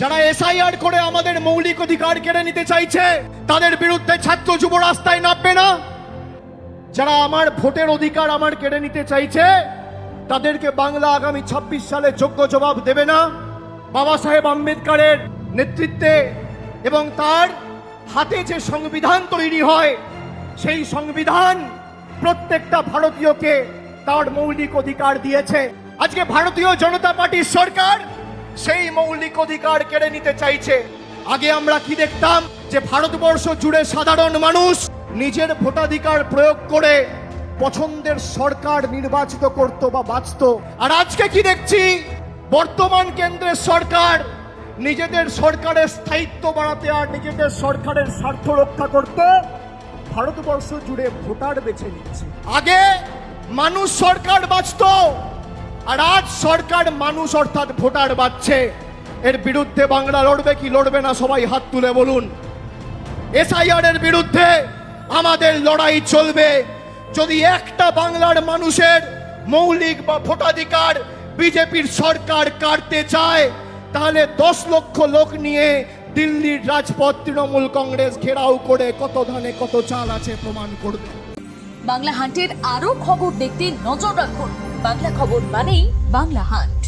যারা এসআইআর করে আমাদের মৌলিক অধিকার কেড়ে নিতে চাইছে তাদের বিরুদ্ধে ছাত্র যুব রাস্তায় নামবে না? যারা আমার ভোটের অধিকার আমার কেড়ে নিতে চাইছে তাদেরকে বাংলা আগামী 26 সালে যোগ্য জবাব দেবে না? বাবা সাহেব আম্বেদকরের নেতৃত্বে এবং তার হাতে যে সংবিধান তৈরি হয় সেই সংবিধান প্রত্যেকটা ভারতীয়কে তার মৌলিক অধিকার দিয়েছে। আজকে ভারতীয় জনতা পার্টির সরকার সেই মৌলিক অধিকার কেড়ে নিতে চাইছে। আগে আমরা কি দেখতাম যে ভারতবর্ষ জুড়ে সাধারণ মানুষ নিজের ভোটাধিকার প্রয়োগ করে পছন্দের সরকার নির্বাচিত করত বা বাঁচত। আর আজকে কি দেখছি, বর্তমান কেন্দ্রের সরকার নিজেদের সরকারের স্থায়িত্ব বাড়াতে আর নিজেদের সরকারের স্বার্থ রক্ষা করতে ভারতবর্ষ জুড়ে ভোটার বেছে নিচ্ছে। আগে মানুষ সরকার বাঁচত, আর আজ সরকার মানুষ অর্থাৎ ভোটার বাঁচছে। এর বিরুদ্ধে বাংলা লড়বে কি লড়বে না? সবাই হাত তুলে বলুন। এসআইআর এর বিরুদ্ধে আমাদের লড়াই চলবে। যদি একটা বাংলার মানুষের মৌলিক বা ভোটাধিকার বিজেপির সরকার কাটতে চায় তাহলে 10 লক্ষ লোক নিয়ে দিল্লির রাজপথ তৃণমূল কংগ্রেস ঘেরাও করে কত ধানে কত চাল আছে প্রমাণ করবে। বাংলা হান্টের আরো খবর দেখতে নজর রাখুন। বাংলা খবর মানেই বাংলা হান্ট।